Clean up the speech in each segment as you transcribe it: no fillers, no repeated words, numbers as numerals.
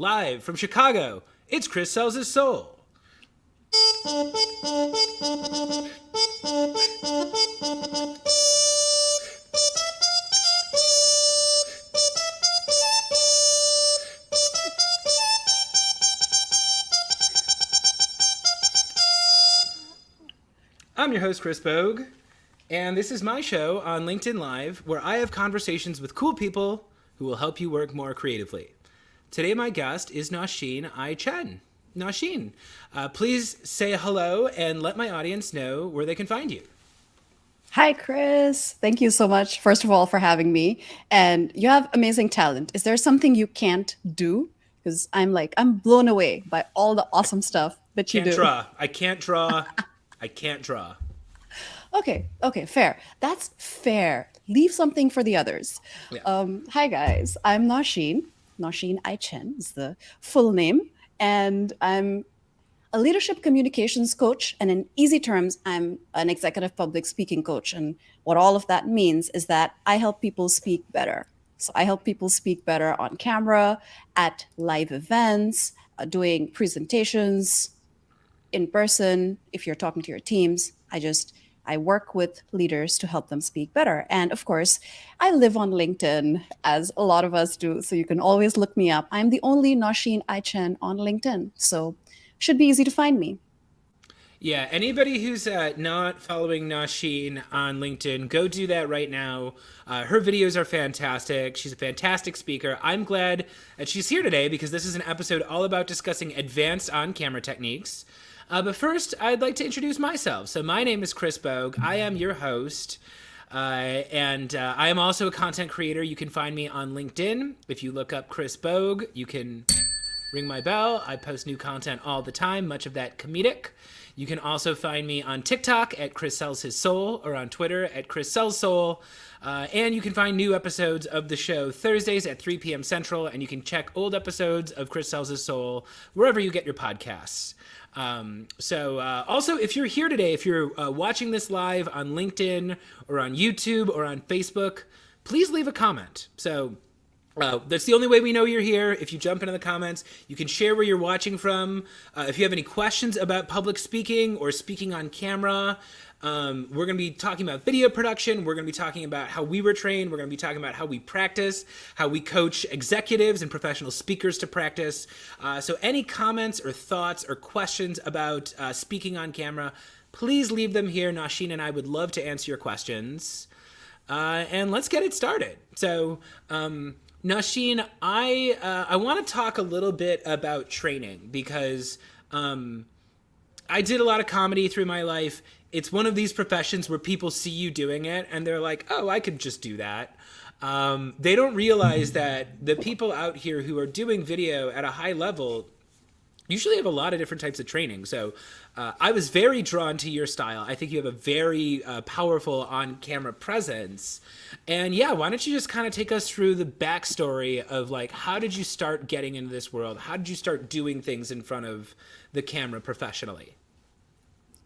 Live from Chicago, it's Chris Sells His Soul. I'm your host, Chris Bogue, and this is my show on LinkedIn Live where I have conversations with cool people who will help you work more creatively. Today, my guest is Nausheen I, Chen. Nausheen, please say hello and let my audience know where they can find you. Hi, Chris. Thank you so much, first of all, for having me. And you have amazing talent. Is there something you can't do? Because I'm blown away by all the awesome stuff that you Can't do. draw. I can't draw. I can't draw. Okay, fair. That's fair. Leave something for the others. Yeah. Hi, guys. I'm Nausheen. Nausheen I Chen is the full name. And I'm a leadership communications coach. And in easy terms, I'm an executive public speaking coach. And what all of that means is that I help people speak better. So I help people speak better on camera, at live events, doing presentations, in person. If you're talking to your teams, I work with leaders to help them speak better. And of course, I live on LinkedIn, as a lot of us do. So you can always look me up. I'm the only Nausheen I Chen on LinkedIn. So should be easy to find me. Yeah, anybody who's not following Nausheen on LinkedIn, go do that right now. Her videos are fantastic. She's a fantastic speaker. I'm glad that she's here today because this is an episode all about discussing advanced on-camera techniques. But first, I'd like to introduce myself. So my name is Chris Bogue. I am your host. And I am also a content creator. You can find me on LinkedIn. If you look up Chris Bogue, you can ring my bell. I post new content all the time, much of that comedic. You can also find me on TikTok at Chris Sells His Soul or on Twitter at Chris Sells Soul. And you can find new episodes of the show Thursdays at 3 p.m. Central, and you can check old episodes of Chris Sells His Soul wherever you get your podcasts. Also, if you're here today, if you're watching this live on LinkedIn or on YouTube or on Facebook, please leave a comment. So that's the only way we know you're here. If you jump into the comments, you can share where you're watching from. If you have any questions about public speaking or speaking on camera, we're going to be talking about video production. We're going to be talking about how we were trained. We're going to be talking about how we practice, how we coach executives and professional speakers to practice. So any comments or thoughts or questions about speaking on camera, please leave them here. Nausheen and I would love to answer your questions. And let's get it started. So, Nausheen, I want to talk a little bit about training because I did a lot of comedy through my life. It's one of these professions where people see you doing it and they're like, oh, I could just do that. They don't realize that the people out here who are doing video at a high level usually have a lot of different types of training. So I was very drawn to your style. I think you have a very powerful on-camera presence. And yeah, why don't you just kind of take us through the backstory of like, how did you start getting into this world? How did you start doing things in front of the camera professionally?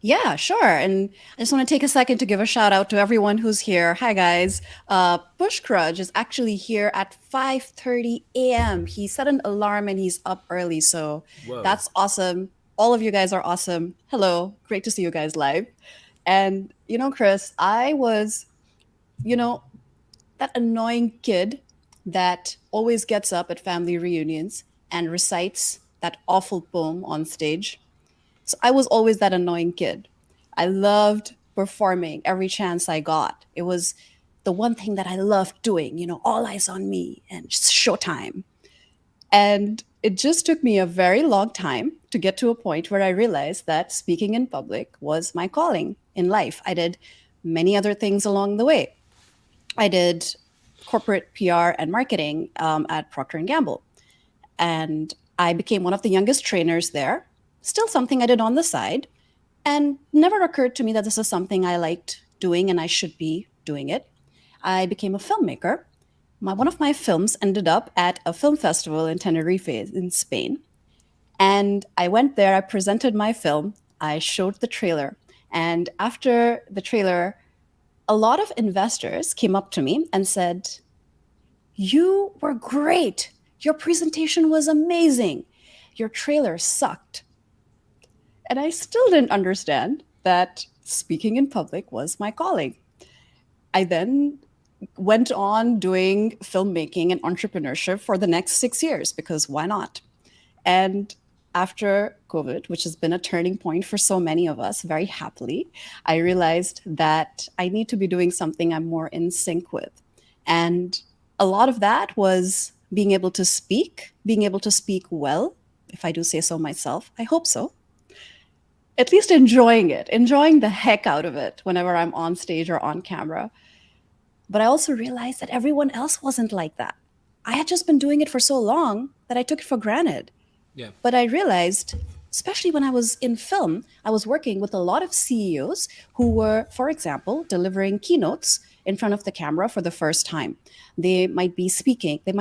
Yeah, sure. And I just want to take a second to give a shout out to everyone who's here. Hi, guys. Push Crudge is actually here at 5:30 a.m. He set an alarm and he's up early. So Whoa. that's awesome. All of you guys are awesome. Hello. Great to see you guys live. And, Chris, I was, you know, that annoying kid that always gets up at family reunions and recites that awful poem on stage. So I was always that annoying kid. I loved performing every chance I got. It was the one thing that I loved doing, all eyes on me and just showtime. And it just took me a very long time to get to a point where I realized that speaking in public was my calling in life. I did many other things along the way. I did corporate PR and marketing at Procter and Gamble, and I became one of the youngest trainers there. Still something I did on the side, and never occurred to me that this is something I liked doing and I should be doing it. I became a filmmaker. One of my films ended up at a film festival in Tenerife in Spain. And I went there, I presented my film, I showed the trailer. And after the trailer, a lot of investors came up to me and said, "You were great. Your presentation was amazing. Your trailer sucked. And I still didn't understand that speaking in public was my calling. I then went on doing filmmaking and entrepreneurship for the next 6 years because why not? And after COVID, which has been a turning point for so many of us, very happily, I realized that I need to be doing something I'm more in sync with. And a lot of that was being able to speak well, if I do say so myself. I hope so. At least enjoying it, enjoying the heck out of it whenever I'm on stage or on camera. But I also realized that everyone else wasn't like that. I had just been doing it for so long that I took it for granted. Yeah. But I realized, especially when I was in film, I was working with a lot of CEOs who were, for example, delivering keynotes in front of the camera for the first time. They might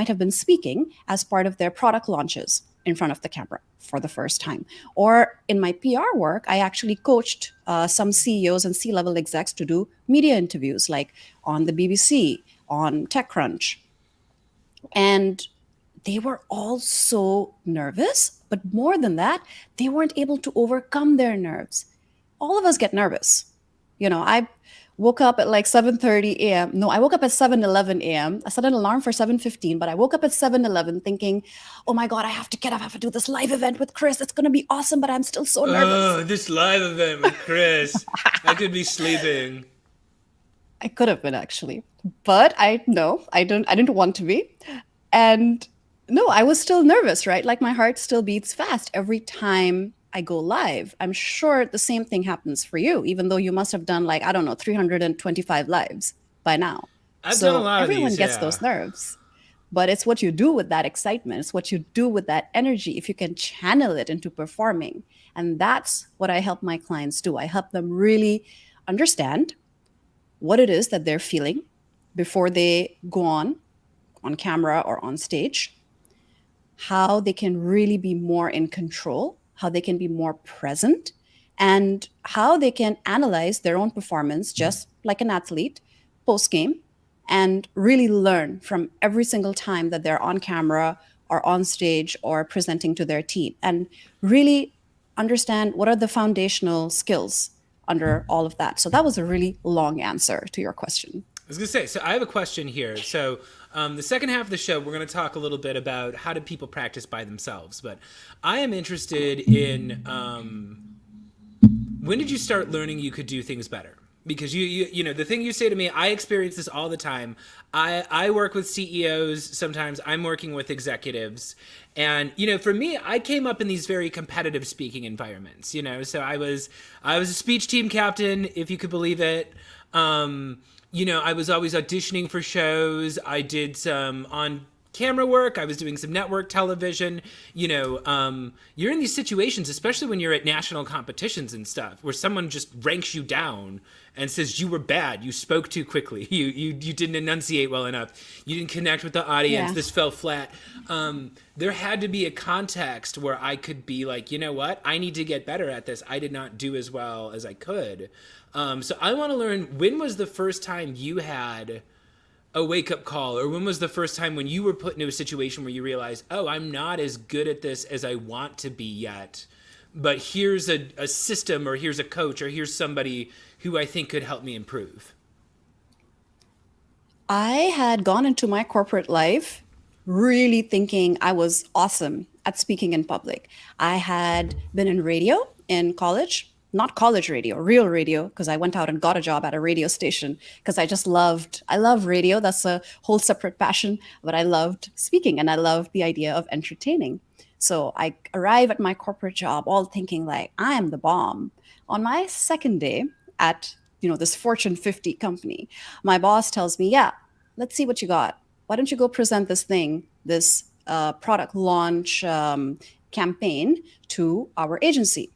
have been speaking as part of their product launches in front of the camera for the first time. Or in my PR work, I actually coached some CEOs and C-level execs to do media interviews, like on the BBC, on TechCrunch. And they were all so nervous, but more than that, they weren't able to overcome their nerves. All of us get nervous. I woke up at like 7:30 a.m. No, I woke up at 7:11 a.m. I set an alarm for 7:15, but I woke up at 7:11 thinking, "Oh my god, I have to get up. I have to do this live event with Chris. It's going to be awesome, but I'm still so nervous." Oh, this live event with Chris. I could be sleeping. I could have been actually, but I no, I didn't want to be. And no, I was still nervous, right? Like my heart still beats fast every time I go live. I'm sure the same thing happens for you, even though you must have done like, I don't know, 325 lives by now. I've done a So lot of everyone these, gets yeah. those nerves. But it's what you do with that excitement. It's what you do with that energy if you can channel it into performing. And that's what I help my clients do. I help them really understand what it is that they're feeling before they go on camera or on stage, how they can really be more in control, how they can be more present, and how they can analyze their own performance just like an athlete post game and really learn from every single time that they're on camera or on stage or presenting to their team and really understand what are the foundational skills under all of that. So that was a really long answer to your question. I was gonna say, so I have a question here. So, the second half of the show, we're gonna talk a little bit about how do people practice by themselves. But I am interested in when did you start learning you could do things better? Because you know the thing you say to me, I experience this all the time. I work with CEOs. Sometimes I'm working with executives, and for me, I came up in these very competitive speaking environments. So I was a speech team captain, if you could believe it. I was always auditioning for shows. I did some on camera work. I was doing some network television. You're in these situations, especially when you're at national competitions and stuff, where someone just ranks you down and says you were bad, you spoke too quickly, you didn't enunciate well enough, you didn't connect with the audience, Yeah. this fell flat. There had to be a context where I could be like, you know what, I need to get better at this. I did not do as well as I could. So I want to learn, when was the first time you had a wake-up call, or when was the first time when you were put into a situation where you realized, oh, I'm not as good at this as I want to be yet, but here's a system, or here's a coach, or here's somebody who I think could help me improve? I had gone into my corporate life really thinking I was awesome at speaking in public. I had been in radio in college, not college radio, real radio, because I went out and got a job at a radio station because I love radio. That's a whole separate passion, but I loved speaking and I loved the idea of entertaining. So I arrive at my corporate job all thinking like I am the bomb. On my second day at this Fortune 50 company, my boss tells me, "Yeah, let's see what you got. Why don't you go present this product launch campaign to our agency?"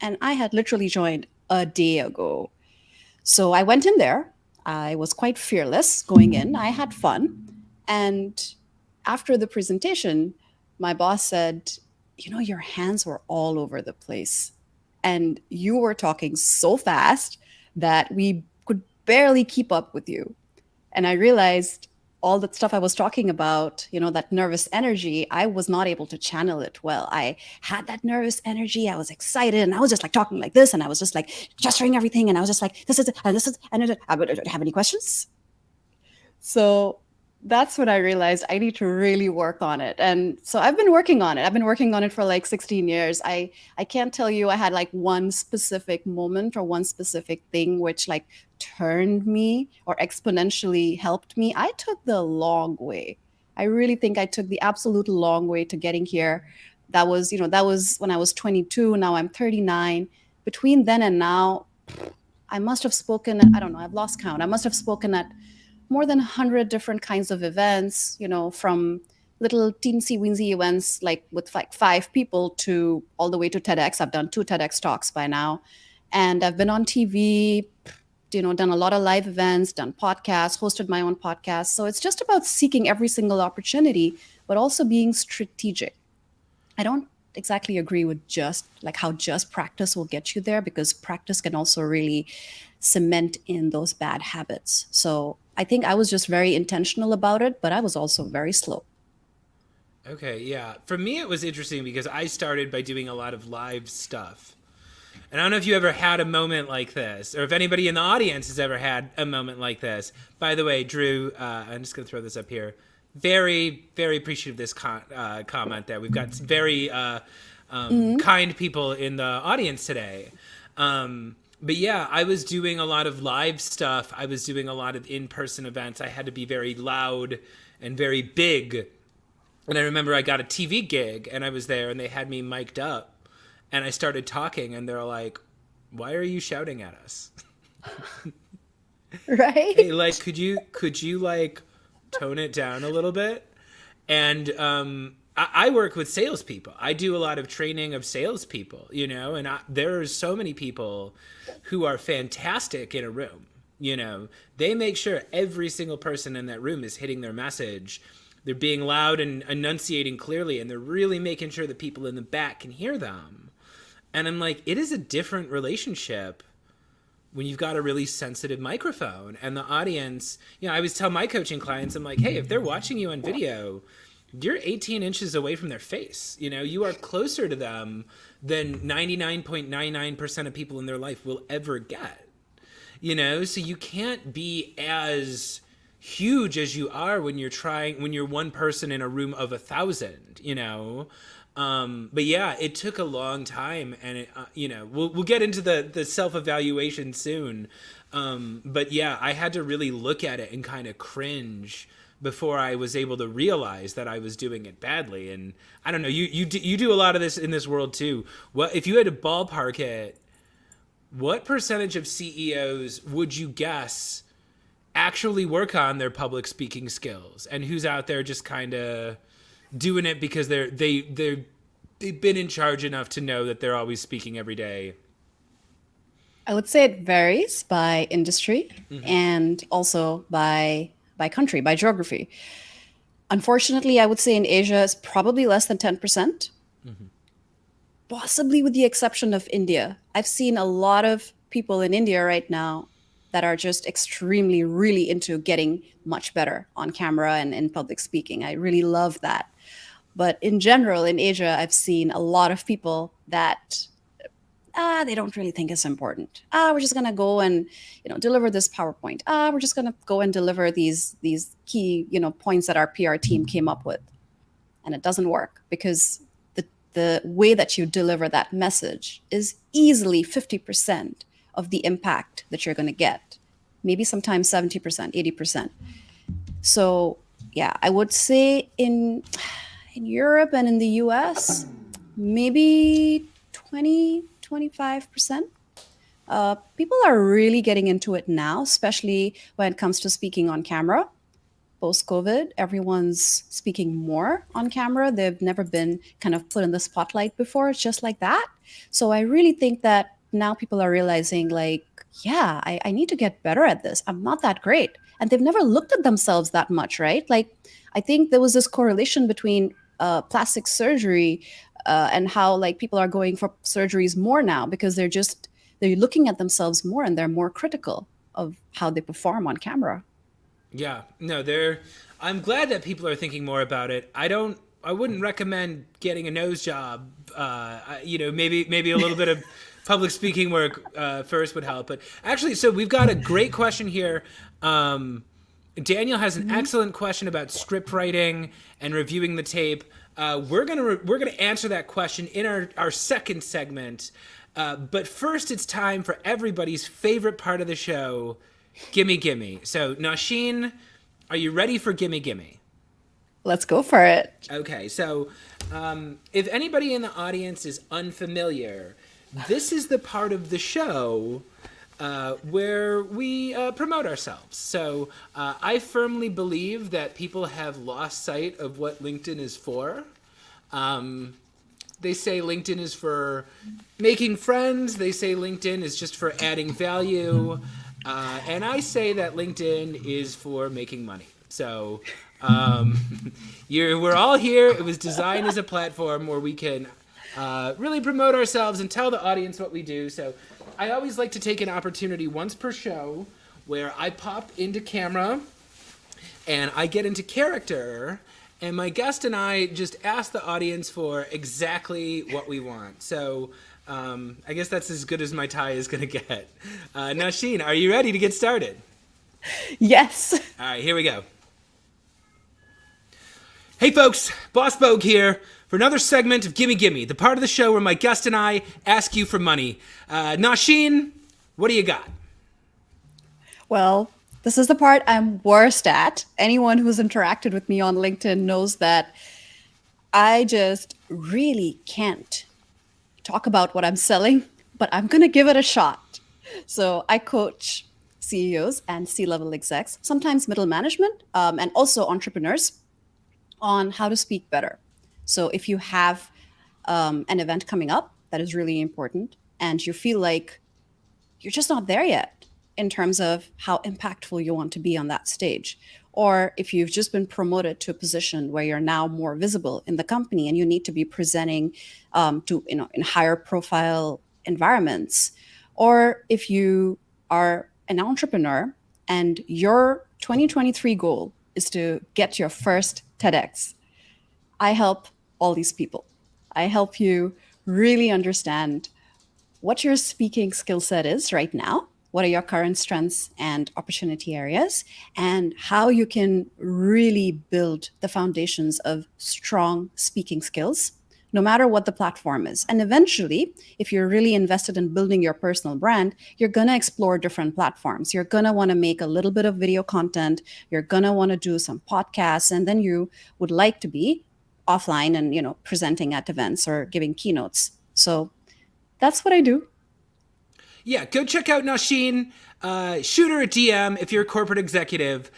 And I had literally joined a day ago. So I went in there. I was quite fearless going in. I had fun. And after the presentation, my boss said, your hands were all over the place. And you were talking so fast that we could barely keep up with you. And I realized all that stuff I was talking about, that nervous energy, I was not able to channel it well. I had that nervous energy. I was excited and I was just like talking like this and I was just like gesturing everything. And I was just like, this is it. And this is, and have any questions? So that's when I realized I need to really work on it. And so I've been working on it. I've been working on it for like 16 years. I can't tell you I had like one specific moment or one specific thing which like turned me or exponentially helped me. I took the long way. I really think I took the absolute long way to getting here. That was when I was 22. Now I'm 39. Between then and now, I must have spoken, I don't know, I've lost count. I must have spoken at more than 100 different kinds of events, from little teensy weensy events like with like 5 people to all the way to TEDx. I've done 2 TEDx talks by now. And I've been on TV, done a lot of live events, done podcasts, hosted my own podcast. So it's just about seeking every single opportunity, but also being strategic. I don't exactly agree with just like how just practice will get you there, because practice can also really cement in those bad habits. So I think I was just very intentional about it, but I was also very slow. Okay, yeah. For me, it was interesting because I started by doing a lot of live stuff. And I don't know if you ever had a moment like this, or if anybody in the audience has ever had a moment like this. By the way, Drew, I'm just going to throw this up here. Very, very appreciative of this comment there. We've got some very kind people in the audience today. But yeah, I was doing a lot of live stuff. I was doing a lot of in-person events. I had to be very loud and very big. And I remember I got a TV gig and I was there and they had me mic'd up. And I started talking and they're like, why are you shouting at us? Right? Hey, like, could you like tone it down a little bit? And I work with salespeople. I do a lot of training of salespeople, and there are so many people who are fantastic in a room. They make sure every single person in that room is hitting their message. They're being loud and enunciating clearly, and they're really making sure the people in the back can hear them. And I'm like, it is a different relationship when you've got a really sensitive microphone and the audience. I always tell my coaching clients, I'm like, hey, if they're watching you on video, you're 18 inches away from their face. You are closer to them than 99.99% of people in their life will ever get. So you can't be as huge as you are when you're one person in a room of 1,000. But yeah, it took a long time, and we'll get into the self-evaluation soon. But yeah, I had to really look at it and kind of cringe before I was able to realize that I was doing it badly. And I don't know, you do a lot of this in this world too. What if you had to ballpark it? What percentage of CEOs would you guess actually work on their public speaking skills, and who's out there just kind of doing it because they've been in charge enough to know that they're always speaking every day? I would say it varies by industry and also by country, by geography. Unfortunately, I would say in Asia it's probably less than 10%, possibly with the exception of India. I've seen a lot of people in India right now that are just extremely, really into getting much better on camera and in public speaking. I really love that. But in general, in Asia, I've seen a lot of people that they don't really think it's important. We're just gonna go and deliver this PowerPoint. We're just gonna go and deliver these key points that our PR team came up with, and it doesn't work because the way that you deliver that message is easily 50% of the impact that you're gonna get. Maybe sometimes 70%, 80%. So yeah, I would say in Europe and in the US, maybe 20-25%. People are really getting into it now, especially when it comes to speaking on camera. Post-COVID, everyone's speaking more on camera. They've never been kind of put in the spotlight before. It's just like that. So I really think that now people are realizing like, yeah, I need to get better at this. I'm not that great. And they've never looked at themselves that much, right? Like, I think there was this correlation between plastic surgery and how like people are going for surgeries more now because they're looking at themselves more and they're more critical of how they perform on camera. Yeah, no, I'm glad that people are thinking more about it. I wouldn't recommend getting a nose job. Maybe a little bit of public speaking work first would help. But actually, so we've got a great question here. Daniel has an Mhm. excellent question about script writing and reviewing the tape. We're gonna answer that question in our second segment. But first, it's time for everybody's favorite part of the show, Gimme Gimme. So, Nausheen, are you ready for Gimme Gimme? Let's go for it. Okay, so if anybody in the audience is unfamiliar, this is the part of the show where we promote ourselves. So I firmly believe that people have lost sight of what LinkedIn is for. They say LinkedIn is for making friends. They say LinkedIn is just for adding value. And I say that LinkedIn is for making money. So we're all here. It was designed as a platform where we can really promote ourselves and tell the audience what we do. So I always like to take an opportunity once per show where I pop into camera and I get into character, and my guest and I just ask the audience for exactly what we want. So I guess that's as good as my tie is going to get. Nausheen, are you ready to get started? Yes. All right, here we go. Hey folks, Boss Bogue here for another segment of Gimme Gimme, the part of the show where my guest and I ask you for money. Nausheen, what do you got? Well, this is the part I'm worst at. Anyone who's interacted with me on LinkedIn knows that I just really can't talk about what I'm selling, but I'm going to give it a shot. So I coach CEOs and C-level execs, sometimes middle management, and also entrepreneurs on how to speak better. So if you have an event coming up that is really important and you feel like you're just not there yet in terms of how impactful you want to be on that stage, or if you've just been promoted to a position where you're now more visible in the company and you need to be presenting in higher profile environments, or if you are an entrepreneur and your 2023 goal is to get your first TEDx. I help all these people. I help you really understand what your speaking skill set is right now, what are your current strengths and opportunity areas, and how you can really build the foundations of strong speaking skills, no matter what the platform is. And eventually, if you're really invested in building your personal brand, you're going to explore different platforms. You're going to want to make a little bit of video content. You're going to want to do some podcasts, and then you would like to be offline and, presenting at events or giving keynotes. So that's what I do. Yeah, go check out Nausheen. Shoot her a DM if you're a corporate executive,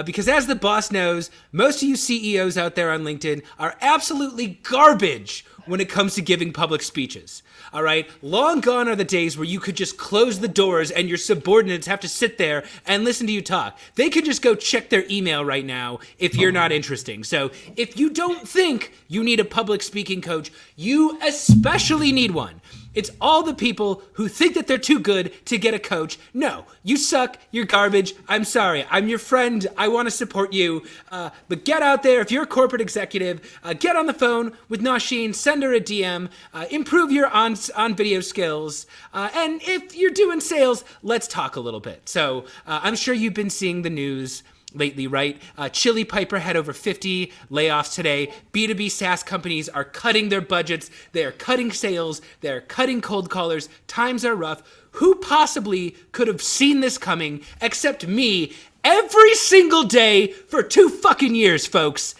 because as the boss knows, most of you CEOs out there on LinkedIn are absolutely garbage when it comes to giving public speeches. All right, long gone are the days where you could just close the doors and your subordinates have to sit there and listen to you talk. They could just go check their email right now if you're not interesting. So if you don't think you need a public speaking coach, you especially need one. It's all the people who think that they're too good to get a coach. No, you suck. You're garbage. I'm sorry. I'm your friend. I want to support you. But get out there. If you're a corporate executive, get on the phone with Nausheen. Send her a DM. Improve your on-video skills. And if you're doing sales, let's talk a little bit. So I'm sure you've been seeing the news lately, right? Chili Piper had over 50 layoffs today. B2B SaaS companies are cutting their budgets. They are cutting sales. They're cutting cold callers. Times are rough. Who possibly could have seen this coming except me every single day for 2 fucking years, folks?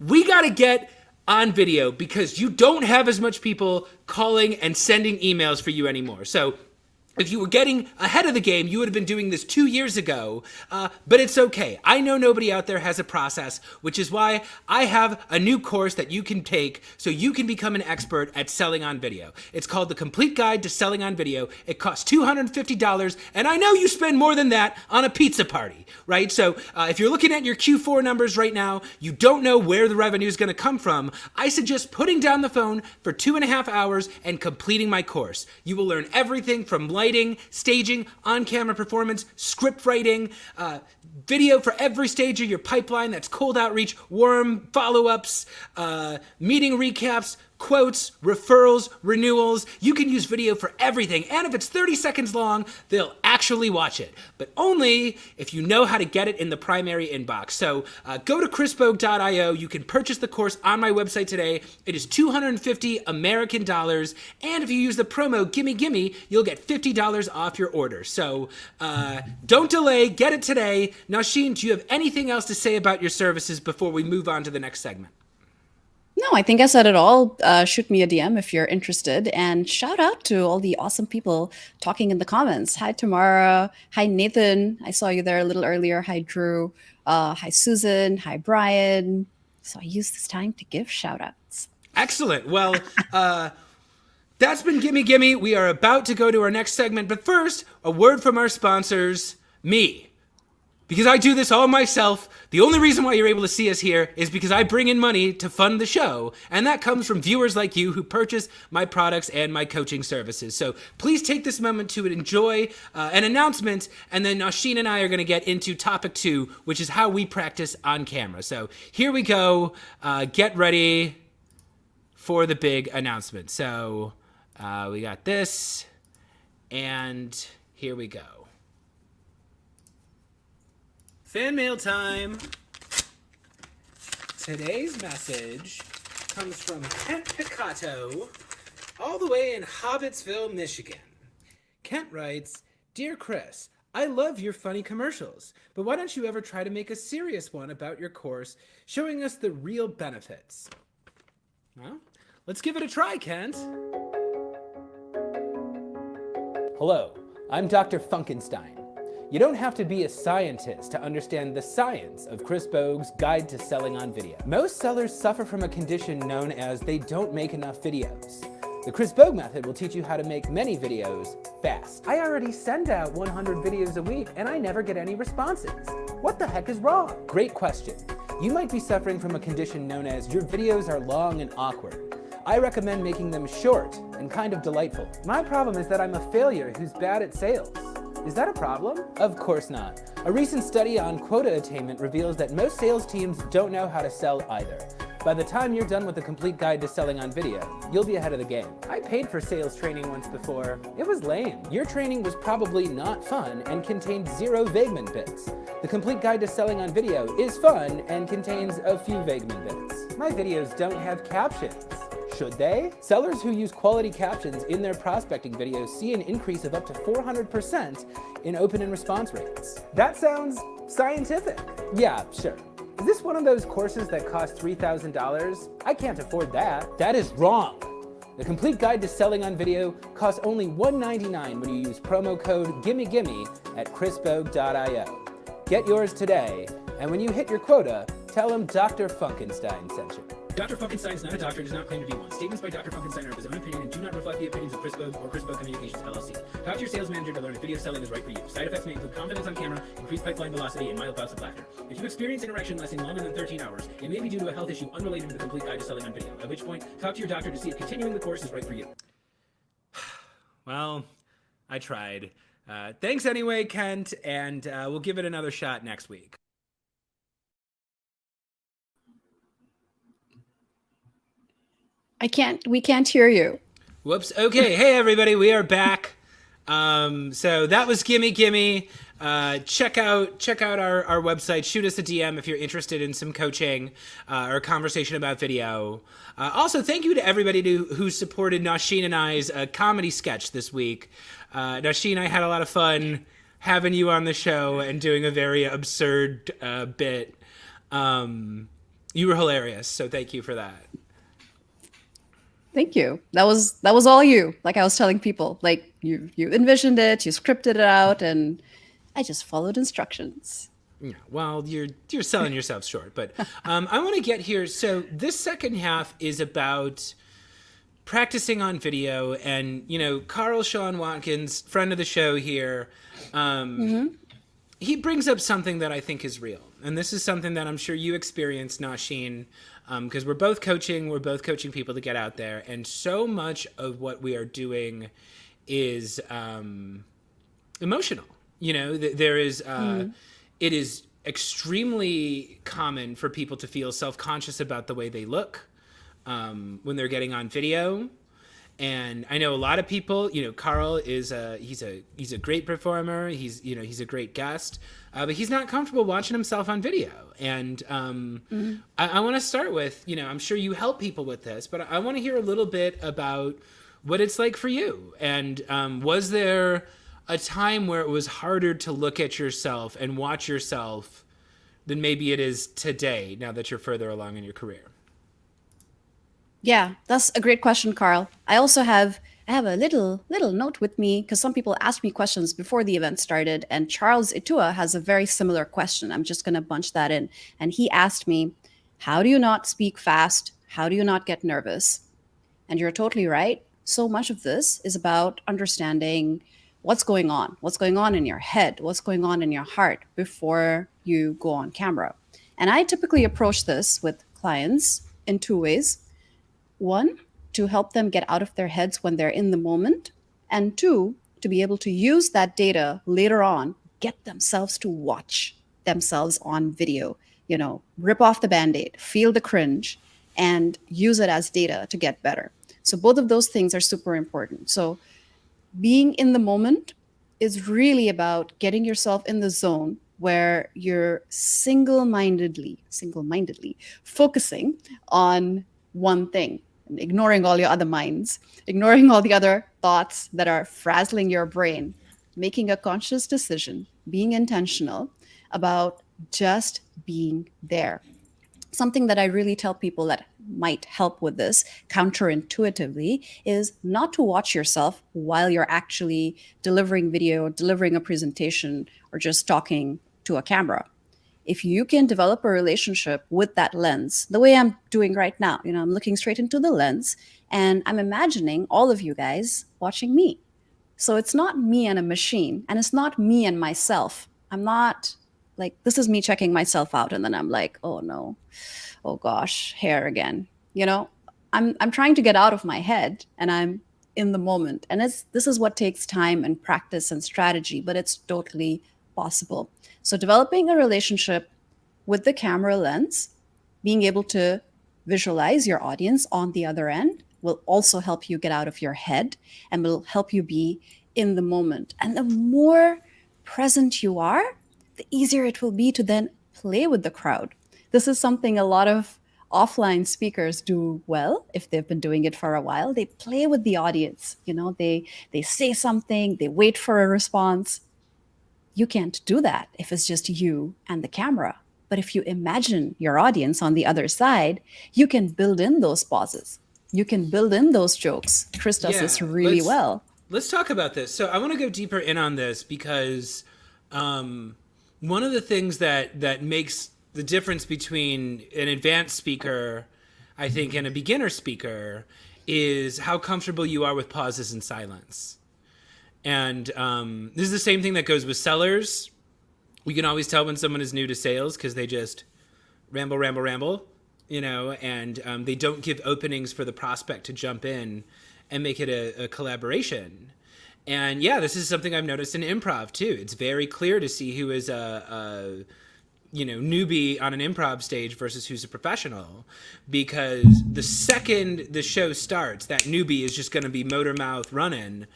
We got to get on video because you don't have as much people calling and sending emails for you anymore. So if you were getting ahead of the game, you would have been doing this 2 years ago, but it's okay. I know nobody out there has a process, which is why I have a new course that you can take so you can become an expert at selling on video. It's called The Complete Guide to Selling on Video. It costs $250, and I know you spend more than that on a pizza party, right? So if you're looking at your Q4 numbers right now, you don't know where the revenue is going to come from, I suggest putting down the phone for 2.5 hours and completing my course. You will learn everything from lighting, staging, on-camera performance, script writing, video for every stage of your pipeline. That's cold outreach, warm follow-ups, meeting recaps, quotes, referrals, renewals. You can use video for everything. And if it's 30 seconds long, they'll actually watch it. But only if you know how to get it in the primary inbox. So go to chrisbogue.io. You can purchase the course on my website today. It is $250 American dollars. And if you use the promo Gimme, you'll get $50 off your order. So don't delay. Get it today. Nausheen, do you have anything else to say about your services before we move on to the next segment? No, I think I said it all. Shoot me a DM if you're interested. And shout out to all the awesome people talking in the comments. Hi, Tamara. Hi, Nathan. I saw you there a little earlier. Hi, Drew. Hi, Susan. Hi, Brian. So I use this time to give shout outs. Excellent. Well, that's been Gimme. We are about to go to our next segment. But first, a word from our sponsors, me. Because I do this all myself. The only reason why you're able to see us here is because I bring in money to fund the show. And that comes from viewers like you who purchase my products and my coaching services. So please take this moment to enjoy an announcement. And then Nausheen and I are going to get into topic 2, which is how we practice on camera. So here we go. Get ready for the big announcement. So we got this. And here we go. Fan mail time. Today's message comes from Kent Picato, all the way in Hobbitsville, Michigan. Kent writes, "Dear Chris, I love your funny commercials, but why don't you ever try to make a serious one about your course, showing us the real benefits?" Well, let's give it a try, Kent. Hello, I'm Dr. Funkenstein. You don't have to be a scientist to understand the science of Chris Bogue's Guide to Selling on Video. Most sellers suffer from a condition known as they don't make enough videos. The Chris Bogue method will teach you how to make many videos fast. I already send out 100 videos a week and I never get any responses. What the heck is wrong? Great question. You might be suffering from a condition known as your videos are long and awkward. I recommend making them short and kind of delightful. My problem is that I'm a failure who's bad at sales. Is that a problem? Of course not. A recent study on quota attainment reveals that most sales teams don't know how to sell either. By the time you're done with the complete guide to selling on video, you'll be ahead of the game. I paid for sales training once before. It was lame. Your training was probably not fun and contained 0 Wegman bits. The complete guide to selling on video is fun and contains a few Wegman bits. My videos don't have captions. Should they? Sellers who use quality captions in their prospecting videos see an increase of up to 400% in open and response rates. That sounds scientific. Yeah, sure. Is this one of those courses that cost $3,000? I can't afford that. That is wrong. The complete guide to selling on video costs only $199 when you use promo code GIMME at chrisbogue.io. Get yours today, and when you hit your quota, tell them Dr. Funkenstein sent you. Dr. Funkenstein is not a doctor and does not claim to be one. Statements by Dr. Funkenstein are of his own opinion and do not reflect the opinions of Chris Bogue or Chris Bogue Communications, LLC. Talk to your sales manager to learn if video selling is right for you. Side effects may include confidence on camera, increased pipeline velocity, and mild bouts of laughter. If you experience an erection lasting longer than 13 hours, it may be due to a health issue unrelated to the complete guide to selling on video, at which point, talk to your doctor to see if continuing the course is right for you. Well, I tried. Thanks anyway, Kent, and we'll give it another shot next week. We can't hear you. Whoops. Okay. Hey, everybody. We are back. So that was Gimme. Check out our website. Shoot us a DM if you're interested in some coaching or a conversation about video. Also, thank you to everybody who supported Nausheen and I's comedy sketch this week. Nausheen and I had a lot of fun having you on the show and doing a very absurd bit. You were hilarious, so thank you for that. Thank you. That was all you. Like I was telling people, like you envisioned it, you scripted it out, and I just followed instructions. Yeah, well, you're selling yourself short, but I want to get here. So this second half is about practicing on video, and Carl Sean Watkins, friend of the show here, he brings up something that I think is real, and this is something that I'm sure you experienced, Nausheen. Because we're both coaching people to get out there, and so much of what we are doing is emotional. There is it is extremely common for people to feel self-conscious about the way they look when they're getting on video. And I know a lot of people, Carl is he's a great performer. He's a great guest, but he's not comfortable watching himself on video. And I want to start with, I'm sure you help people with this, but I want to hear a little bit about what it's like for you. And was there a time where it was harder to look at yourself and watch yourself than maybe it is today, now that you're further along in your career? Yeah, that's a great question, Carl. I have a little note with me because some people asked me questions before the event started, and Charles Itua has a very similar question. I'm just going to bunch that in. And he asked me, "How do you not speak fast? How do you not get nervous?" And you're totally right. So much of this is about understanding what's going on in your head, what's going on in your heart before you go on camera. And I typically approach this with clients in two ways. One, to help them get out of their heads when they're in the moment. And two, to be able to use that data later on, get themselves to watch themselves on video, rip off the band-aid, feel the cringe, and use it as data to get better. So both of those things are super important. So being in the moment is really about getting yourself in the zone where you're single-mindedly focusing on one thing, and ignoring all your other minds, ignoring all the other thoughts that are frazzling your brain, making a conscious decision, being intentional about just being there. Something that I really tell people that might help with this counterintuitively is not to watch yourself while you're actually delivering video, delivering a presentation, or just talking to a camera. If you can develop a relationship with that lens, the way I'm doing right now, I'm looking straight into the lens and I'm imagining all of you guys watching me. So it's not me and a machine, and it's not me and myself. I'm not like, this is me checking myself out and then I'm like, oh no, oh gosh, hair again. I'm trying to get out of my head and I'm in the moment. And this is what takes time and practice and strategy, but it's totally possible. So developing a relationship with the camera lens, being able to visualize your audience on the other end will also help you get out of your head and will help you be in the moment. And the more present you are, the easier it will be to then play with the crowd. This is something a lot of offline speakers do well if they've been doing it for a while. They play with the audience. They say something, they wait for a response. You can't do that if it's just you and the camera. But if you imagine your audience on the other side, you can build in those pauses. You can build in those jokes. Chris does this really well. Let's talk about this. So I want to go deeper in on this because one of the things that makes the difference between an advanced speaker, I think, and a beginner speaker is how comfortable you are with pauses and silence. And this is the same thing that goes with sellers. We can always tell when someone is new to sales because they just ramble, and they don't give openings for the prospect to jump in and make it a collaboration. And yeah, this is something I've noticed in improv too. It's very clear to see who is a newbie on an improv stage versus who's a professional, because the second the show starts, that newbie is just going to be motor mouth running.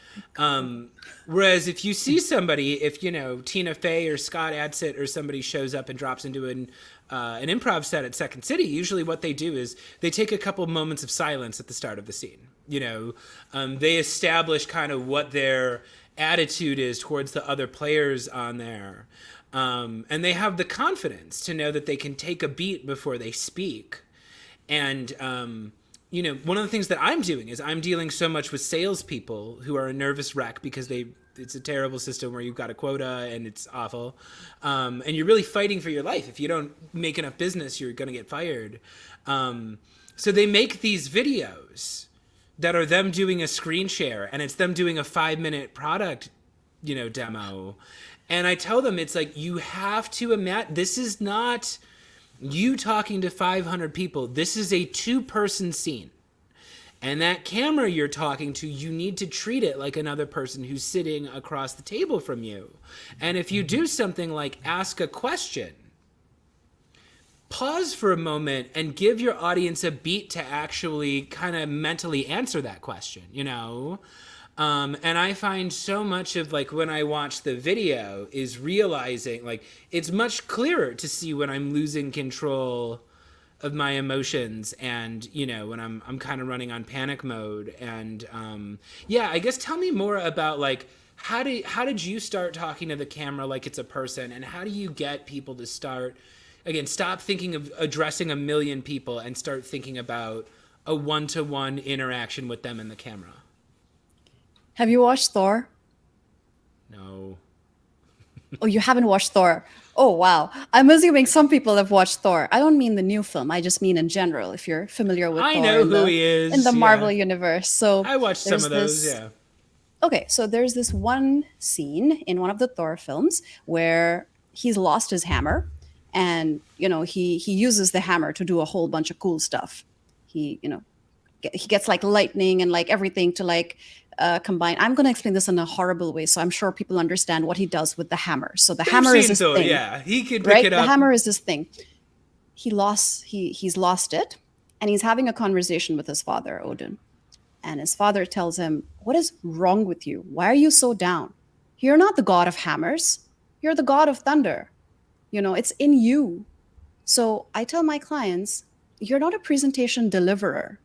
Whereas if you see somebody, if Tina Fey or Scott Adsit or somebody shows up and drops into an improv set at Second City, usually what they do is they take a couple moments of silence at the start of the scene. They establish kind of what their attitude is towards the other players on there. And they have the confidence to know that they can take a beat before they speak. And, one of the things that I'm doing is I'm dealing so much with salespeople who are a nervous wreck because it's a terrible system where you've got a quota and it's awful. And you're really fighting for your life. If you don't make enough business, you're going to get fired. So they make these videos that are them doing a screen share, and it's them doing a 5-minute product, demo. And I tell them, it's like, you have to imagine, this is not you talking to 500 people. This is a 2-person scene. And that camera you're talking to, you need to treat it like another person who's sitting across the table from you. And if you do something like ask a question, pause for a moment and give your audience a beat to actually kind of mentally answer that question, you know? And I find so much of like when I watch the video is realizing like it's much clearer to see when I'm losing control of my emotions and you know when I'm kind of running on panic mode and yeah, I guess tell me more about like how did you start talking to the camera like it's a person, and how do you get people to start again stop thinking of addressing a million people and start thinking about a one-to-one interaction with them and the camera? Have you watched Thor? No. Oh, you haven't watched Thor. Oh, wow. I'm assuming some people have watched Thor. I don't mean the new film. I just mean in general, if you're familiar with I Thor know in who the, he is. in the Yeah. Marvel universe. So I watched some there's of those, this, yeah. okay, so there's this one scene in one of the Thor films where he's lost his hammer, and he uses the hammer to do a whole bunch of cool stuff. He gets like lightning and like everything to like combine. I'm going to explain this in a horrible way, so I'm sure people understand what he does with the hammer. So the They've hammer is seen his Thor, thing, yeah. He can pick right? it The up. hammer is his thing. He's lost it, and he's having a conversation with his father, Odin. And his father tells him, "What is wrong with you? Why are you so down? You're not the god of hammers. You're the god of thunder. It's in you." So I tell my clients, you're not a presentation deliverer.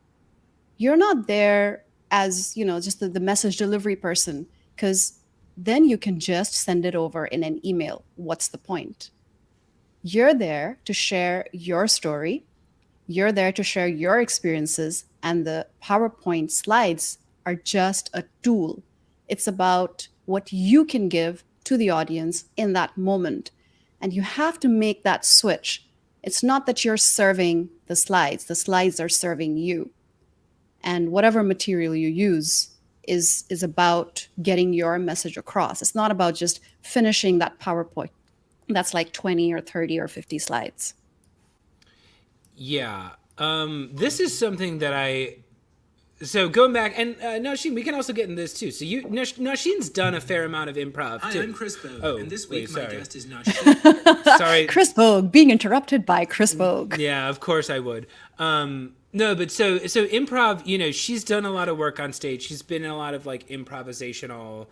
You're not there as, just the message delivery person, because then you can just send it over in an email. What's the point? You're there to share your story. You're there to share your experiences, and the PowerPoint slides are just a tool. It's about what you can give to the audience in that moment. And you have to make that switch. It's not that you're serving the slides are serving you. And whatever material you use is about getting your message across. It's not about just finishing that PowerPoint that's like 20 or 30 or 50 slides. Yeah. This is something that so going back, and Nausheen, we can also get in this too. So Nausheen's done a fair amount of improv too. Hi, I'm Chris Bogue, Oh, and this week my sorry. guest is Nausheen. Sorry. Chris Bogue, being interrupted by Chris Bogue. Yeah, of course I would. No, but so improv, she's done a lot of work on stage. She's been in a lot of like improvisational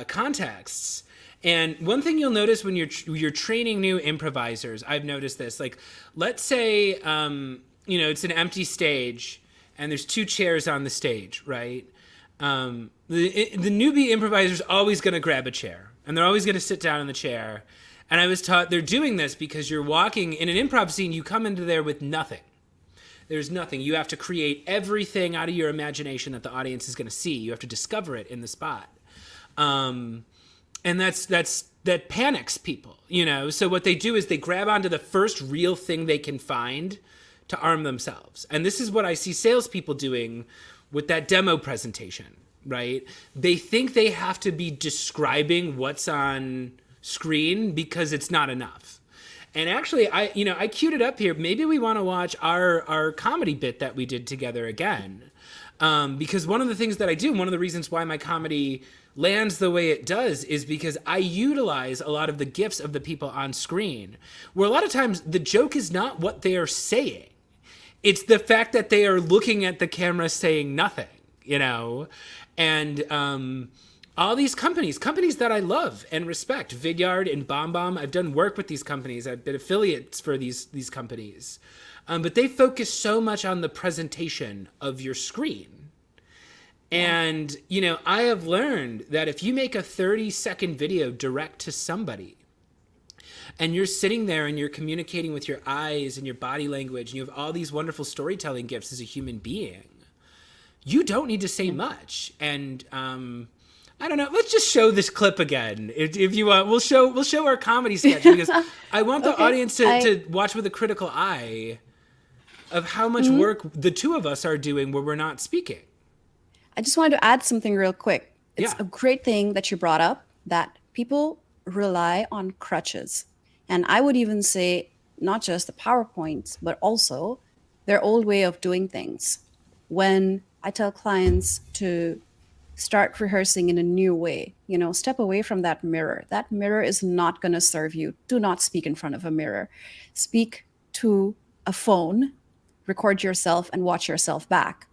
contexts. And one thing you'll notice when you're training new improvisers, I've noticed this. Like, let's say it's an empty stage and there's two chairs on the stage, right? The newbie improviser's always going to grab a chair, and they're always going to sit down in the chair. And I was taught they're doing this because you're walking in an improv scene. You come into there with nothing. There's nothing. You have to create everything out of your imagination that the audience is going to see. You have to discover it in the spot. And that panics people, So what they do is they grab onto the first real thing they can find to arm themselves. And this is what I see salespeople doing with that demo presentation, right? They think they have to be describing what's on screen because it's not enough. And actually, I queued it up here. Maybe we want to watch our comedy bit that we did together again. Because one of the things that I do, one of the reasons why my comedy lands the way it does is because I utilize a lot of the gifts of the people on screen, where a lot of times the joke is not what they are saying. It's the fact that they are looking at the camera saying nothing, And all these companies that I love and respect, Vidyard and BombBomb, I've done work with these companies. I've been affiliates for these companies. But they focus so much on the presentation of your screen. And, I have learned that if you make a 30-second video direct to somebody, and you're sitting there and you're communicating with your eyes and your body language, and you have all these wonderful storytelling gifts as a human being, you don't need to say much. And I don't know. Let's just show this clip again, if you want. We'll show our comedy sketch because I want the audience to watch with a critical eye of how much work the two of us are doing where we're not speaking. I just wanted to add something real quick. It's a great thing that you brought up that people rely on crutches. And I would even say not just the PowerPoints, but also their old way of doing things. When I tell clients to start rehearsing in a new way. Step away from that mirror. That mirror is not going to serve you. Do not speak in front of a mirror. Speak to a phone, record yourself, and watch yourself back.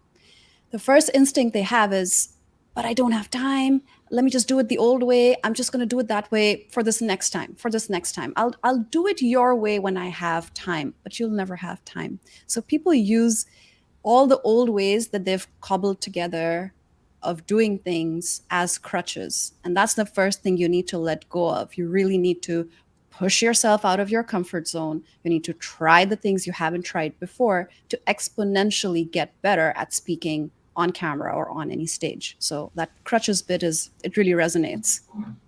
The first instinct they have is, but I don't have time. Let me just do it the old way. I'm just going to do it that way for this next time. For this next time, I'll do it your way when I have time, but you'll never have time. So people use all the old ways that they've cobbled together of doing things as crutches. And that's the first thing you need to let go of. You really need to push yourself out of your comfort zone. You need to try the things you haven't tried before to exponentially get better at speaking on camera or on any stage. So that crutches bit it really resonates.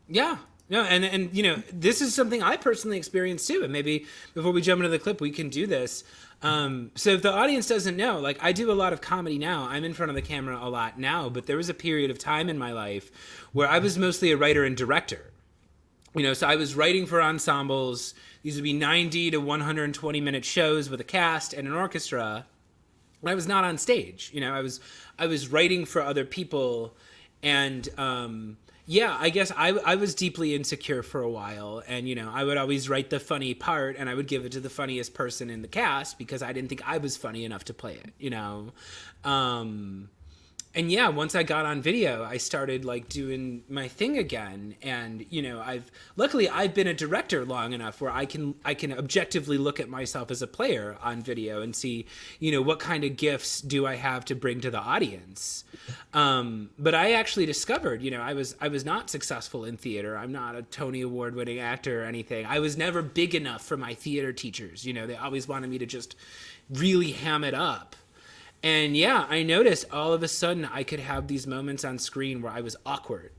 Yeah. No, and this is something I personally experienced too. And maybe before we jump into the clip, we can do this. So if the audience doesn't know, like, I do a lot of comedy now. I'm in front of the camera a lot now, but there was a period of time in my life where I was mostly a writer and director. So I was writing for ensembles. These would be 90 to 120 minute shows with a cast and an orchestra. I was not on stage. I was writing for other people, and I guess I was deeply insecure for a while, and I would always write the funny part, and I would give it to the funniest person in the cast because I didn't think I was funny enough to play it. And once I got on video, I started like doing my thing again. And, I've been a director long enough where I can objectively look at myself as a player on video and see, what kind of gifts do I have to bring to the audience. But I actually discovered, I was not successful in theater. I'm not a Tony Award winning actor or anything. I was never big enough for my theater teachers. They always wanted me to just really ham it up. And I noticed all of a sudden I could have these moments on screen where I was awkward,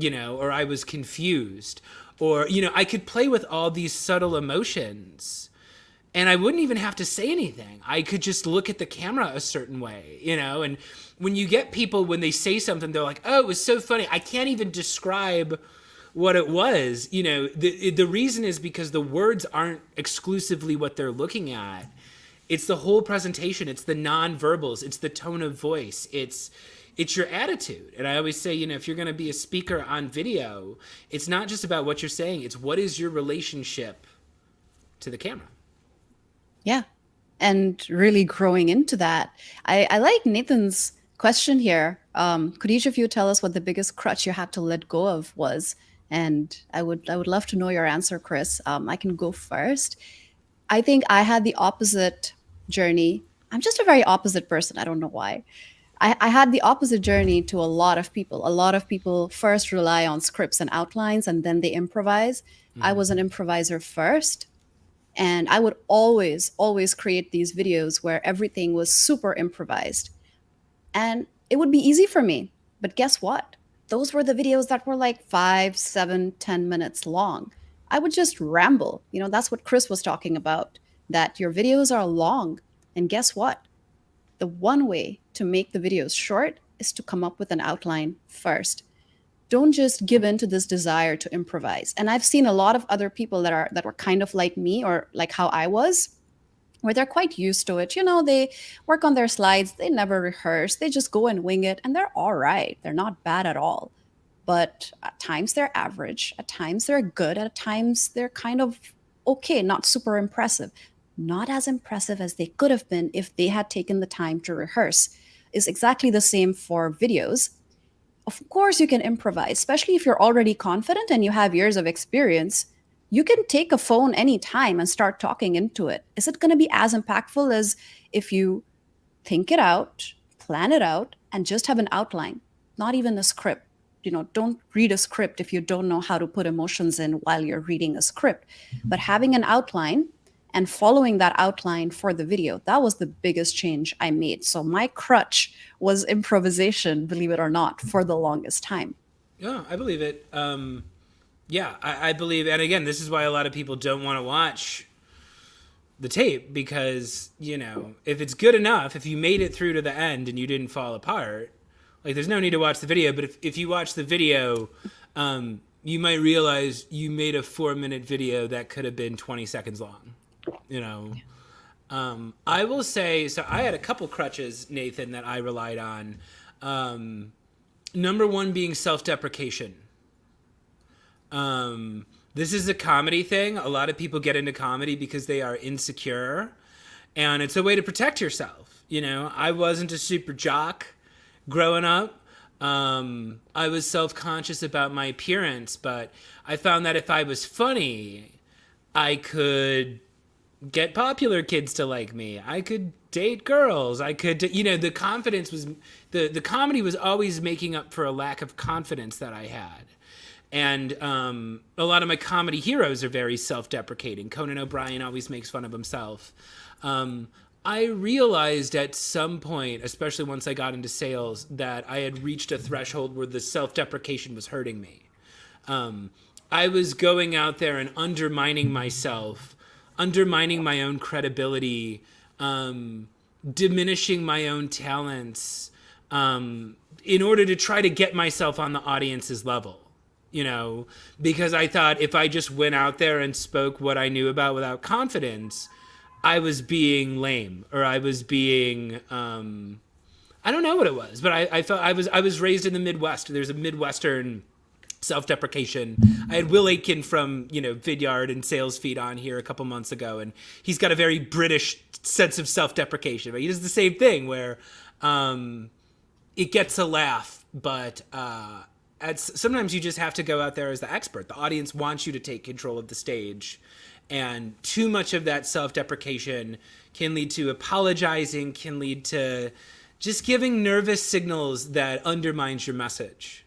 or I was confused, or, I could play with all these subtle emotions and I wouldn't even have to say anything. I could just look at the camera a certain way, and when you get people, when they say something, they're like, oh, it was so funny. I can't even describe what it was. The reason is because the words aren't exclusively what they're looking at. It's the whole presentation. It's the nonverbals. It's the tone of voice. It's your attitude. And I always say, if you're going to be a speaker on video, it's not just about what you're saying. It's what is your relationship to the camera. Yeah. And really growing into that. I like Nathan's question here. Could each of you tell us what the biggest crutch you had to let go of was? And I would love to know your answer, Chris. I can go first. I think I had the opposite journey. I'm just a very opposite person. I don't know why. I had the opposite journey to a lot of people. A lot of people first rely on scripts and outlines and then they improvise. I was an improviser first. And I would always, always create these videos where everything was super improvised. And it would be easy for me. But guess what? Those were the videos that were like 5, 7, 10 minutes long. I would just ramble. That's what Chris was talking about, that your videos are long. And guess what? The one way to make the videos short is to come up with an outline first. Don't just give in to this desire to improvise. And I've seen a lot of other people that were kind of like me or like how I was, where they're quite used to it. They work on their slides, they never rehearse, they just go and wing it, and they're all right. They're not bad at all. But at times they're average, at times they're good, at times they're kind of okay, not super impressive. Not as impressive as they could have been if they had taken the time to rehearse. Is exactly the same for videos. Of course, you can improvise, especially if you're already confident and you have years of experience. You can take a phone anytime and start talking into it. Is it going to be as impactful as if you think it out, plan it out, and just have an outline, not even a script? Don't read a script if you don't know how to put emotions in while you're reading a script. But having an outline and following that outline for the video, that was the biggest change I made. So my crutch was improvisation, believe it or not, for the longest time. Yeah, I believe it. I believe, and again, this is why a lot of people don't want to watch the tape because, if it's good enough, if you made it through to the end and you didn't fall apart, like, there's no need to watch the video. But if you watch the video, you might realize you made a 4-minute video that could have been 20 seconds long, I will say, so I had a couple crutches, Nathan, that I relied on. Number one being self-deprecation. This is a comedy thing. A lot of people get into comedy because they are insecure, and it's a way to protect yourself. You know, I wasn't a super jock growing up. I was self-conscious about my appearance, but I found that if I was funny, I could get popular kids to like me. I could date girls. I could, you know, the confidence was, the comedy was always making up for a lack of confidence that I had. And a lot of my comedy heroes are very self-deprecating. Conan O'Brien always makes fun of himself. I realized at some point, especially once I got into sales, that I had reached a threshold where the self-deprecation was hurting me. I was going out there and undermining myself, undermining my own credibility, diminishing my own talents, in order to try to get myself on the audience's level. You know, because I thought if I just went out there and spoke what I knew about without confidence, I was being lame, or I was being, I don't know what it was, but I felt I was raised in the Midwest. There's a Midwestern self-deprecation. I had Will Aitken from, you know, Vidyard and Sales Feed on here a couple months ago, and he's got a very British sense of self-deprecation. But he does the same thing where it gets a laugh, but sometimes you just have to go out there as the expert. The audience wants you to take control of the stage, and too much of that self-deprecation can lead to apologizing, can lead to just giving nervous signals that undermines your message.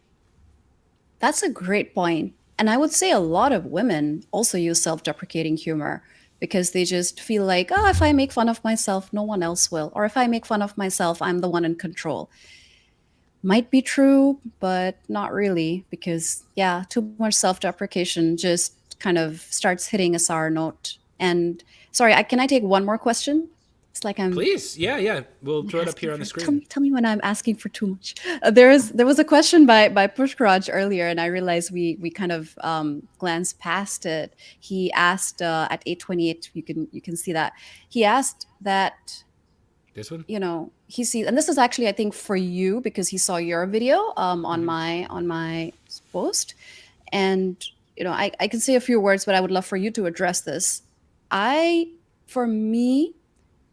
That's a great point. And I would say a lot of women also use self deprecating humor because they just feel like, oh, if I make fun of myself, no one else will. Or if I make fun of myself, I'm the one in control. Might be true, but not really because, yeah, too much self deprecation just kind of starts hitting a sour note. And sorry, can I take one more question? It's like I'm Please, yeah, we'll throw it up asking here on the for. screen. Tell me when I'm asking for too much. There was a question by Pushkaraj earlier, and I realized we kind of glanced past it. He asked at 8:28. You can see that he asked that, This one? you know, he sees, and this is actually I think for you because he saw your video on Mhm. my post, and you know I can say a few words, but I would love for you to address this. For me,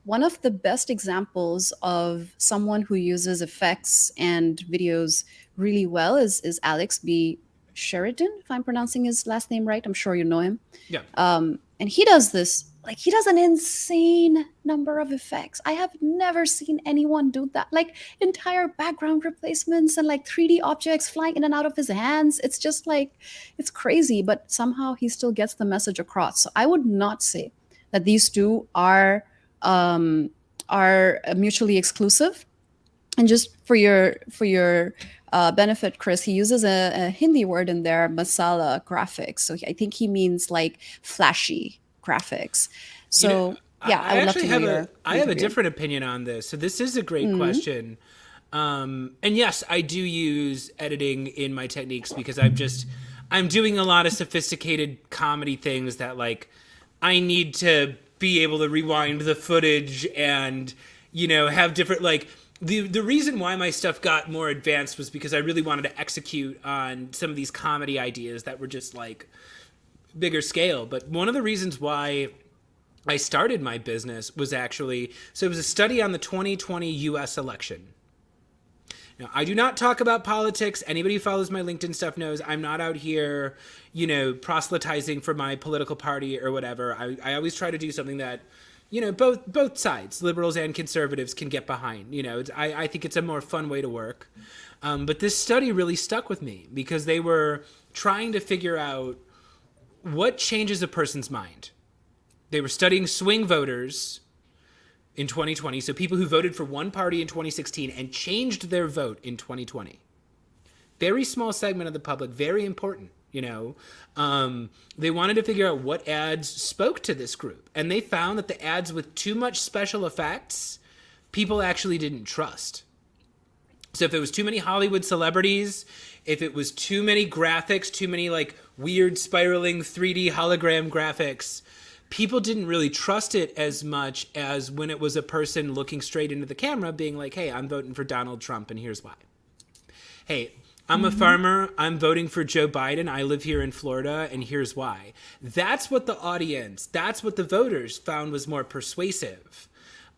one of the best examples of someone who uses effects and videos really well is Alex B. Sheridan, if I'm pronouncing his last name right. I'm sure you know him. Yeah. And he does this, like, he does an insane number of effects. I have never seen anyone do that. Like, entire background replacements and like 3D objects flying in and out of his hands. It's just like, it's crazy, but somehow he still gets the message across. So I would not say that these two um, are mutually exclusive. And just for your benefit, Chris, he uses a Hindi word in there, masala graphics. So I think he means like flashy graphics. You know, So yeah, I I would love to actually hear have your I point have of a view. different opinion on this. So this is a great question. And yes, I do use editing in my techniques because I'm doing a lot of sophisticated comedy things that like I need to be able to rewind the footage and, you know, have different like the reason why my stuff got more advanced was because I really wanted to execute on some of these comedy ideas that were just like bigger scale. But one of the reasons why I started my business was actually, so it was a study on the 2020 US election. Now, I do not talk about politics. Anybody who follows my LinkedIn stuff knows I'm not out here, you know, proselytizing for my political party or whatever. I always try to do something that, you know, both sides, liberals and conservatives, can get behind. You know, I think it's a more fun way to work. But this study really stuck with me because they were trying to figure out what changes a person's mind. They were studying swing voters in 2020, so people who voted for one party in 2016 and changed their vote in 2020. Very small segment of the public, very important, you know. They wanted to figure out what ads spoke to this group, and they found that the ads with too much special effects, people actually didn't trust. So if it was too many Hollywood celebrities, if it was too many graphics, too many like weird spiraling 3D hologram graphics, people didn't really trust it as much as when it was a person looking straight into the camera being like, hey, I'm voting for Donald Trump and here's why. Hey, I'm a farmer. I'm voting for Joe Biden. I live here in Florida, and here's why. That's what the audience, that's what the voters found was more persuasive.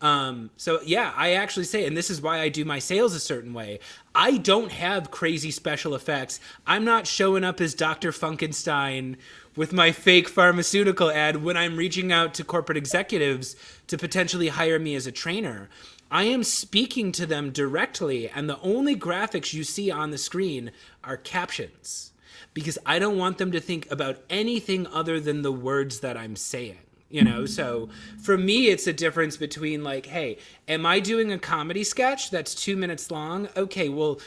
So yeah, I actually say, and this is why I do my sales a certain way. I don't have crazy special effects. I'm not showing up as Dr. Funkenstein with my fake pharmaceutical ad when I'm reaching out to corporate executives to potentially hire me as a trainer. I am speaking to them directly, and the only graphics you see on the screen are captions because I don't want them to think about anything other than the words that I'm saying. You know, so for me, it's a difference between like, hey, am I doing a comedy sketch that's 2 minutes long? Okay, well,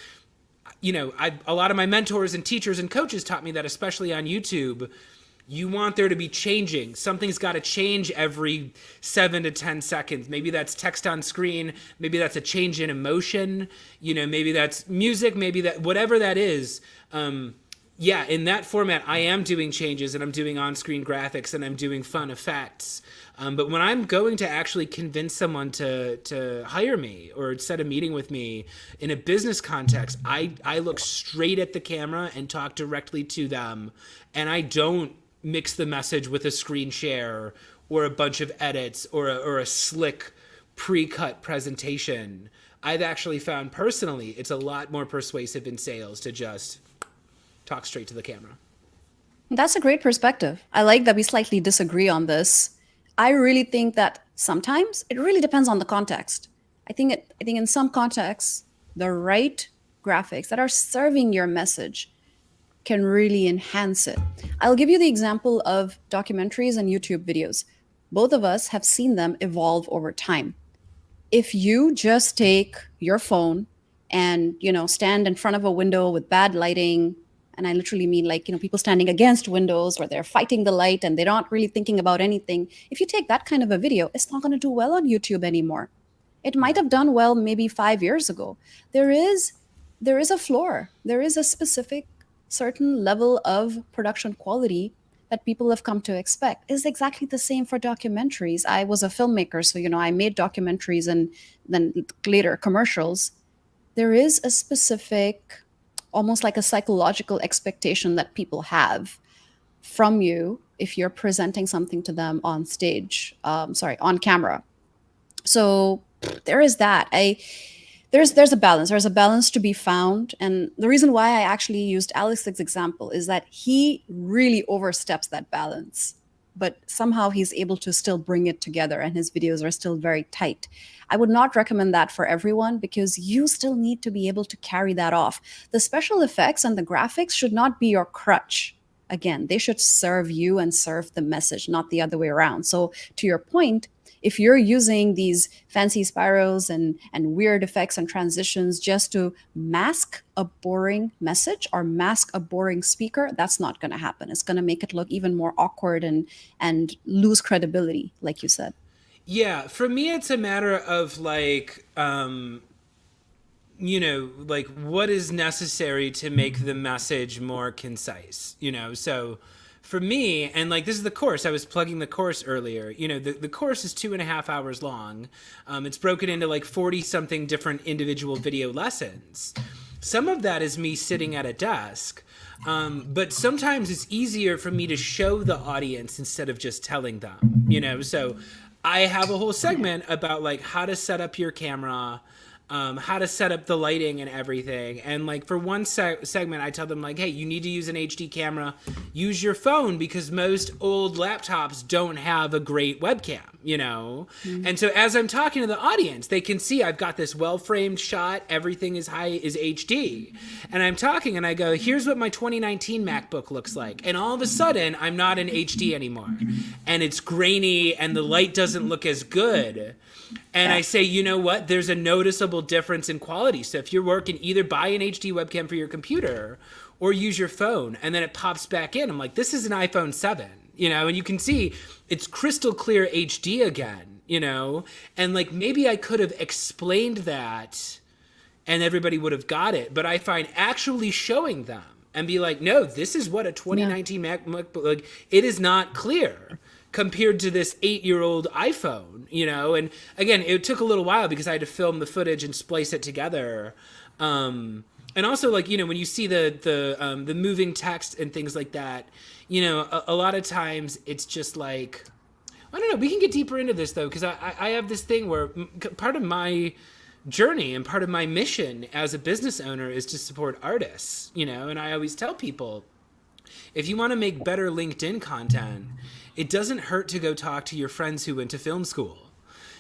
you know, a lot of my mentors and teachers and coaches taught me that, especially on YouTube, you want there to be changing. Something's got to change every 7 to 10 seconds. Maybe that's text on screen. Maybe that's a change in emotion. You know, maybe that's music. Maybe that, whatever that is. Yeah, in that format, I am doing changes and I'm doing on-screen graphics and I'm doing fun effects. But when I'm going to actually convince someone to hire me or set a meeting with me in a business context, I look straight at the camera and talk directly to them. And I don't mix the message with a screen share or a bunch of edits or a slick pre-cut presentation. I've actually found personally it's a lot more persuasive in sales to just talk straight to the camera. That's a great perspective. I like that we slightly disagree on this. I really think that sometimes it really depends on the context. I think in some contexts, the right graphics that are serving your message can really enhance it. I'll give you the example of documentaries and YouTube videos. Both of us have seen them evolve over time. If you just take your phone and, stand in front of a window with bad lighting, and I literally mean like, people standing against windows where they're fighting the light and they're not really thinking about anything. If you take that kind of a video, it's not going to do well on YouTube anymore. It might have done well maybe 5 years ago. There is a floor. There is a specific certain level of production quality that people have come to expect. Is exactly the same for documentaries. I was a filmmaker, so I made documentaries and then later commercials. There is a specific, almost like a psychological expectation that people have from you if you're presenting something to them on stage, on camera. So there is that. There's a balance. There's a balance to be found. And the reason why I actually used Alex's example is that he really oversteps that balance, but somehow he's able to still bring it together and his videos are still very tight. I would not recommend that for everyone because you still need to be able to carry that off. The special effects and the graphics should not be your crutch. Again, they should serve you and serve the message, not the other way around. So to your point, if you're using these fancy spirals and weird effects and transitions just to mask a boring message or mask a boring speaker, that's not going to happen. It's going to make it look even more awkward and lose credibility, like you said. Yeah, for me, it's a matter of like, like what is necessary to make the message more concise, so for me, and like this is the course, I was plugging the course earlier, the course is 2.5 hours long. It's broken into like 40 something different individual video lessons. Some of that is me sitting at a desk. But sometimes it's easier for me to show the audience instead of just telling them, so I have a whole segment about like how to set up your camera, how to set up the lighting and everything. And like for one segment, I tell them like, hey, you need to use an HD camera, use your phone because most old laptops don't have a great webcam, Mm-hmm. And so as I'm talking to the audience, they can see I've got this well-framed shot. Everything is HD. And I'm talking and I go, here's what my 2019 MacBook looks like. And all of a sudden I'm not in HD anymore and it's grainy and the light doesn't look as good. And I say, you know what? There's a noticeable difference in quality. So if you're working, either buy an HD webcam for your computer or use your phone. And then it pops back in. I'm like, this is an iPhone 7, and you can see it's crystal clear HD again, and like maybe I could have explained that and everybody would have got it. But I find actually showing them and be like, no, this is what a 2019 MacBook, like, it is not clear. compared to this 8-year-old iPhone, you know? And again, it took a little while because I had to film the footage and splice it together. And also, like, you know, when you see the moving text and things like that, you know, a lot of times it's just like, I don't know. We can get deeper into this though, because I have this thing where part of my journey and part of my mission as a business owner is to support artists, you know, and I always tell people, if you want to make better LinkedIn content, it doesn't hurt to go talk to your friends who went to film school.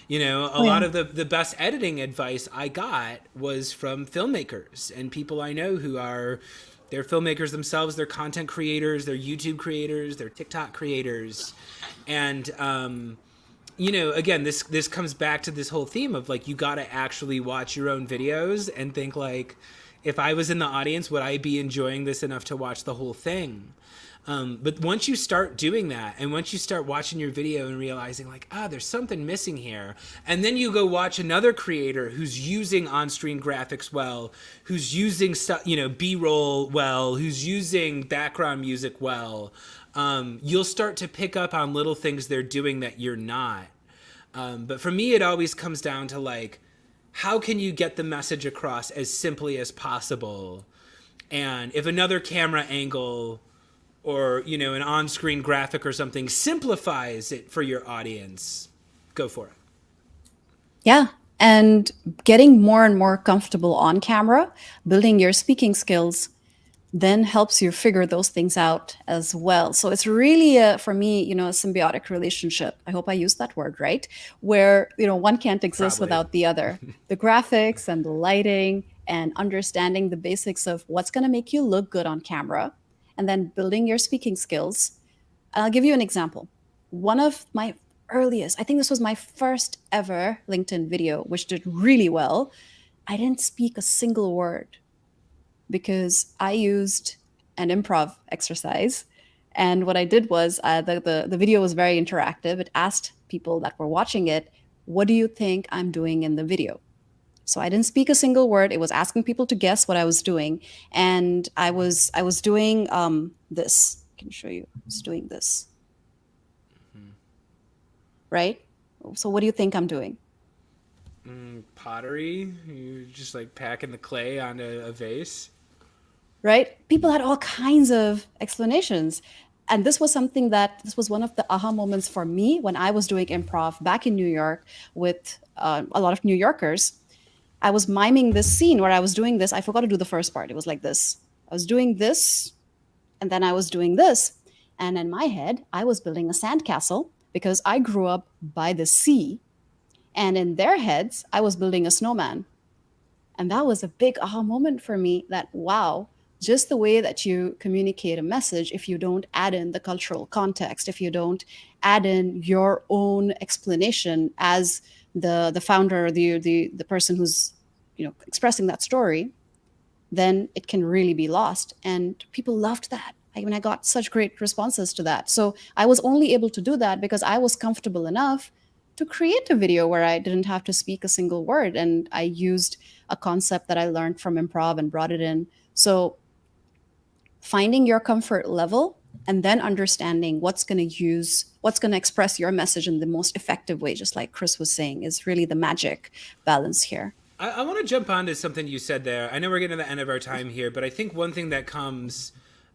You know, a lot of the best editing advice I got was from filmmakers and people I know who are, they're filmmakers themselves, they're content creators, they're YouTube creators, they're TikTok creators. And, you know, again, this comes back to this whole theme of like, you got to actually watch your own videos and think like, if I was in the audience, would I be enjoying this enough to watch the whole thing? But once you start doing that, and once you start watching your video and realizing like, there's something missing here, and then you go watch another creator who's using on-screen graphics well, who's using stuff, you know, B-roll well, who's using background music well, you'll start to pick up on little things they're doing that you're not. But for me, it always comes down to like, how can you get the message across as simply as possible? And if another camera angle or, you know, an on-screen graphic or something simplifies it for your audience, go for it. Yeah. And getting more and more comfortable on camera, building your speaking skills, then helps you figure those things out as well. So it's really, for me, you know, a symbiotic relationship. I hope I used that word right, where, you know, one can't exist Probably. without the other. The graphics and the lighting and understanding the basics of what's going to make you look good on camera, and then building your speaking skills. I'll give you an example. One of my earliest, I think this was my first ever LinkedIn video, which did really well. I didn't speak a single word because I used an improv exercise. And what I did was the video was very interactive. It asked people that were watching it, what do you think I'm doing in the video? So I didn't speak a single word. It was asking people to guess what I was doing. And I was doing this. I can show you. I was doing this. Right? So what do you think I'm doing? Pottery? You just like packing the clay onto a vase? Right? People had all kinds of explanations. And this was one of the aha moments for me when I was doing improv back in New York with a lot of New Yorkers. I was miming this scene where I was doing this. I forgot to do the first part. It was like this. I was doing this, and then I was doing this. And in my head, I was building a sandcastle because I grew up by the sea. And in their heads, I was building a snowman. And that was a big aha moment for me that, wow, just the way that you communicate a message, if you don't add in the cultural context, if you don't add in your own explanation as the founder, the person who's, you know, expressing that story, then it can really be lost. And people loved that. I mean, I got such great responses to that. So I was only able to do that because I was comfortable enough to create a video where I didn't have to speak a single word. And I used a concept that I learned from improv and brought it in. So finding your comfort level and then understanding what's going to express your message in the most effective way, just like Chris was saying, is really the magic balance here. I want to jump onto something you said there. I know we're getting to the end of our time here, but I think one thing that comes,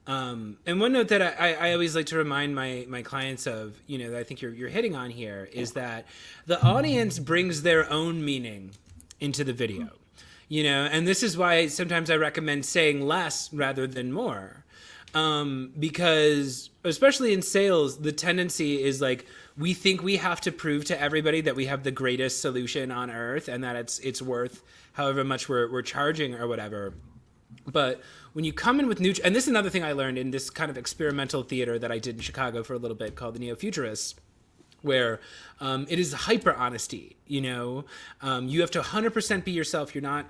and one note that I always like to remind my clients of, you know, that I think you're hitting on here, is that the audience brings their own meaning into the video. You know, and this is why sometimes I recommend saying less rather than more. Because especially in sales, the tendency is like, we think we have to prove to everybody that we have the greatest solution on earth and that it's worth however much we're charging or whatever. But when you come in with new, and this is another thing I learned in this kind of experimental theater that I did in Chicago for a little bit called the Neo-Futurists, where it is hyper honesty. You know, you have to 100% be yourself. You're not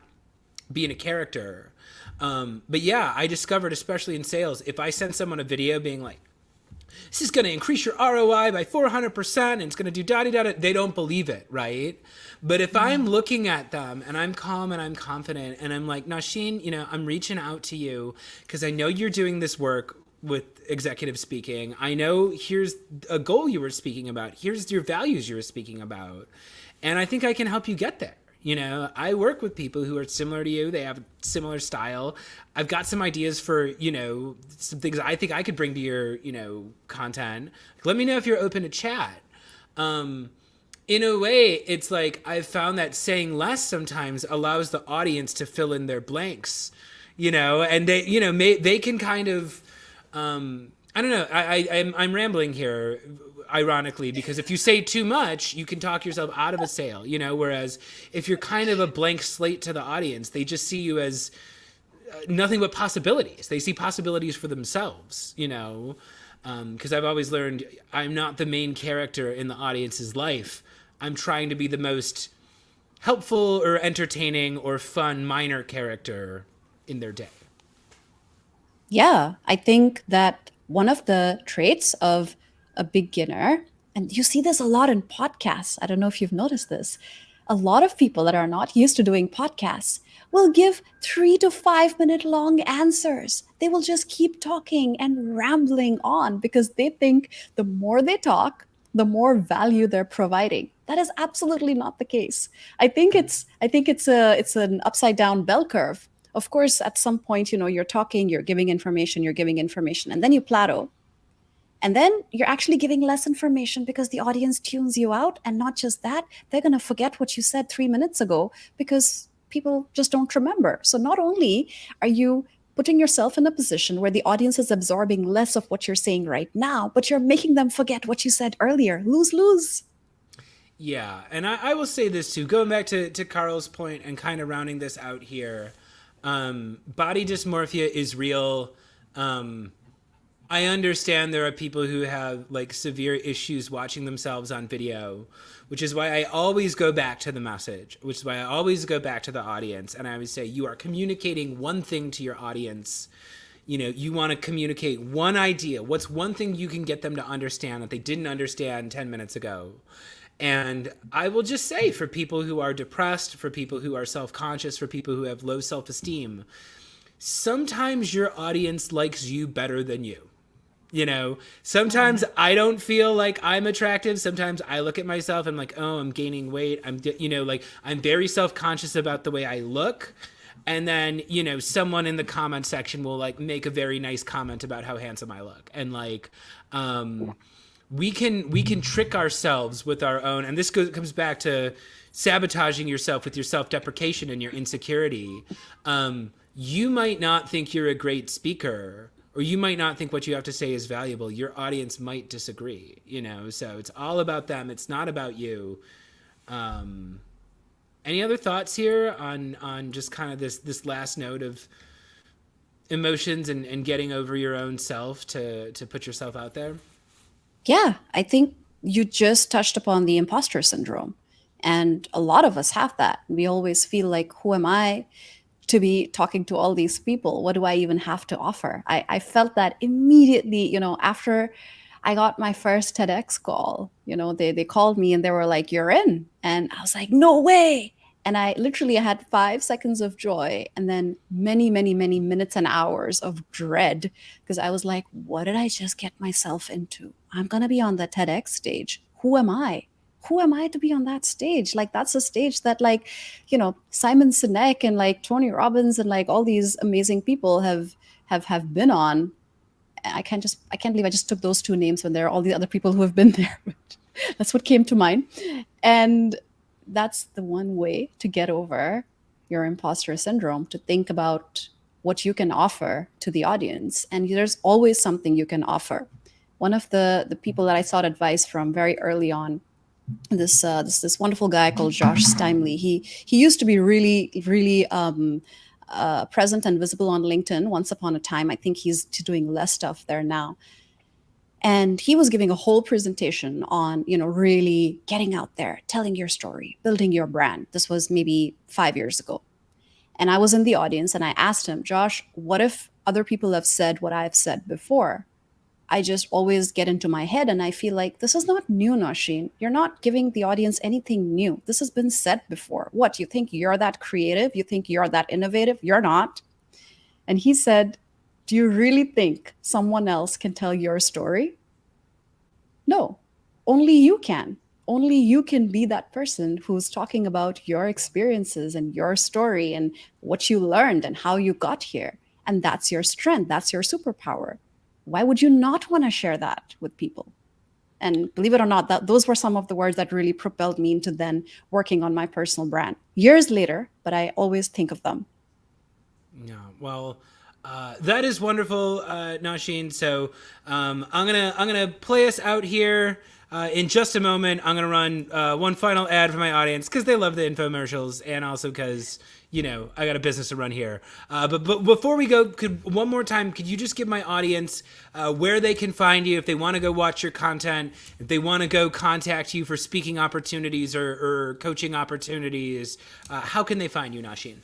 being a character. But yeah, I discovered, especially in sales, if I send someone a video being like, this is going to increase your ROI by 400% and it's going to do da-da-da-da, they don't believe it, right? But if I'm looking at them and I'm calm and I'm confident and I'm like, Nausheen, you know, I'm reaching out to you because I know you're doing this work with executive speaking. I know here's a goal you were speaking about. Here's your values you were speaking about. And I think I can help you get there. I work with people who are similar to you. They have a similar style. I've got some ideas for, some things I think I could bring to your, content. Let me know if you're open to chat. In a way, it's like I've found that saying less sometimes allows the audience to fill in their blanks, and they, they can kind of, I don't know. I'm rambling here, ironically, because if you say too much, you can talk yourself out of a sale, whereas if you're kind of a blank slate to the audience, they just see you as nothing but possibilities. They see possibilities for themselves, because I've always learned I'm not the main character in the audience's life. I'm trying to be the most helpful or entertaining or fun minor character in their day. Yeah, I think that one of the traits of a beginner, and you see this a lot in podcasts. I don't know if you've noticed this. A lot of people that are not used to doing podcasts will give 3 to 5 minute long answers. They will just keep talking and rambling on because they think the more they talk, the more value they're providing. That is absolutely not the case. I think it's an upside down bell curve. Of course, at some point, you're talking, you're giving information, and then you plateau. And then you're actually giving less information because the audience tunes you out. And not just that, they're going to forget what you said 3 minutes ago because people just don't remember. So not only are you putting yourself in a position where the audience is absorbing less of what you're saying right now, but you're making them forget what you said earlier. Lose, lose. Yeah, and I will say this too, going back to Carl's point and kind of rounding this out here. Body dysmorphia is real. I understand there are people who have like severe issues watching themselves on video, which is why I always go back to the message, which is why I always go back to the audience. And I always say, you are communicating one thing to your audience. You want to communicate one idea. What's one thing you can get them to understand that they didn't understand 10 minutes ago? And I will just say, for people who are depressed, for people who are self-conscious, for people who have low self-esteem, sometimes your audience likes you better than you. Sometimes I don't feel like I'm attractive. Sometimes I look at myself and I'm like, oh, I'm gaining weight. I'm very self-conscious about the way I look. And then, someone in the comment section will like make a very nice comment about how handsome I look. And like, we can trick ourselves with our own, and this comes back to sabotaging yourself with your self-deprecation and your insecurity. You might not think you're a great speaker, or you might not think what you have to say is valuable. Your audience might disagree, so it's all about them. It's not about you. Any other thoughts here on just kind of this last note of emotions and getting over your own self to put yourself out there? Yeah, I think you just touched upon the imposter syndrome. And a lot of us have that. We always feel like, who am I to be talking to all these people? What do I even have to offer? I felt that immediately, after I got my first TEDx call. They called me and they were like, "You're in." And I was like, "No way." And I literally had 5 seconds of joy and then many, many, many minutes and hours of dread because I was like, what did I just get myself into? I'm going to be on the TEDx stage. Who am I? Who am I to be on that stage? Like, that's a stage that, like, Simon Sinek and like Tony Robbins and like all these amazing people have been on. I can't believe I just took those two names when there are all the other people who have been there. That's what came to mind. And that's the one way to get over your imposter syndrome, to think about what you can offer to the audience. And there's always something you can offer. One of the people that I sought advice from very early on, this wonderful guy called Josh Steinley. He used to be really, really present and visible on LinkedIn once upon a time. I think he's doing less stuff there now. And he was giving a whole presentation on, really getting out there, telling your story, building your brand. This was maybe 5 years ago. And I was in the audience and I asked him, "Josh, what if other people have said what I've said before? I just always get into my head and I feel like this is not new, Nausheen. You're not giving the audience anything new. This has been said before. What, you think you're that creative? You think you're that innovative? You're not." And he said, Do you really think someone else can tell your story? No, only you can. Only you can be that person who's talking about your experiences and your story and what you learned and how you got here. And that's your strength, that's your superpower. Why would you not want to share that with people? And believe it or not, those were some of the words that really propelled me into then working on my personal brand. Years later, but I always think of them. Yeah, well, that is wonderful, Nausheen. So I'm gonna play us out here in just a moment. I'm gonna run one final ad for my audience because they love the infomercials, and also because I got a business to run here. But before we go, one more time, could you just give my audience where they can find you if they want to go watch your content, if they want to go contact you for speaking opportunities or coaching opportunities? How can they find you, Nausheen?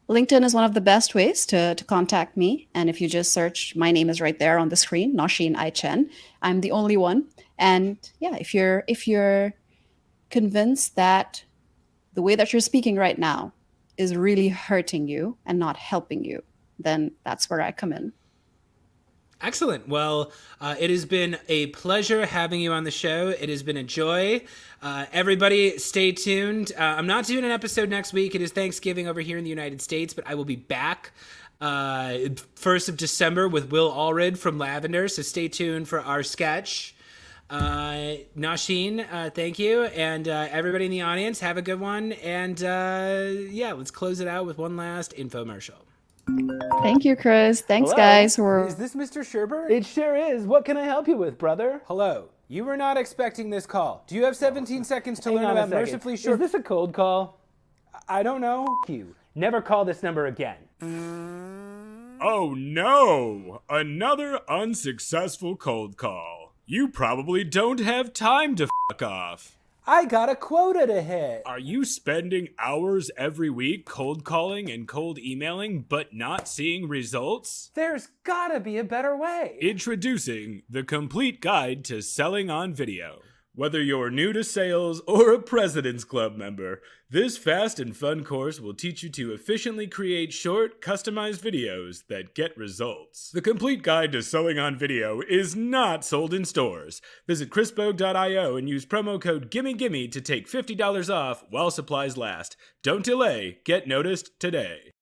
LinkedIn is one of the best ways to contact me. And if you just search, my name is right there on the screen, Nausheen I, Chen. I'm the only one. And yeah, if you're convinced that the way that you're speaking right now is really hurting you and not helping you, then that's where I come in. Excellent. Well, it has been a pleasure having you on the show. It has been a joy. Everybody, stay tuned. I'm not doing an episode next week. It is Thanksgiving over here in the United States, but I will be back 1st of December with Will Allred from Lavender, so stay tuned for our sketch. Nausheen, thank you. And everybody in the audience, have a good one. And yeah, let's close it out with one last infomercial. Thank you, Chris. Thanks, Hello? guys. Is this Mr. Sherbert? It sure is. What can I help you with, brother? Hello. You were not expecting this call. Do you have 17 seconds to Hang learn on a about second. Mercifully Short? Is this a cold call? I don't know. You. Never call this number again. Oh no! Another unsuccessful cold call. You probably don't have time to fuck off. I got a quota to hit. Are you spending hours every week cold calling and cold emailing but not seeing results? There's gotta be a better way. Introducing the complete guide to selling on video. Whether you're new to sales or a President's Club member, this fast and fun course will teach you to efficiently create short, customized videos that get results. The complete guide to selling on video is not sold in stores. Visit chrisbogue.io and use promo code GIMMEGIMME to take $50 off while supplies last. Don't delay, get noticed today.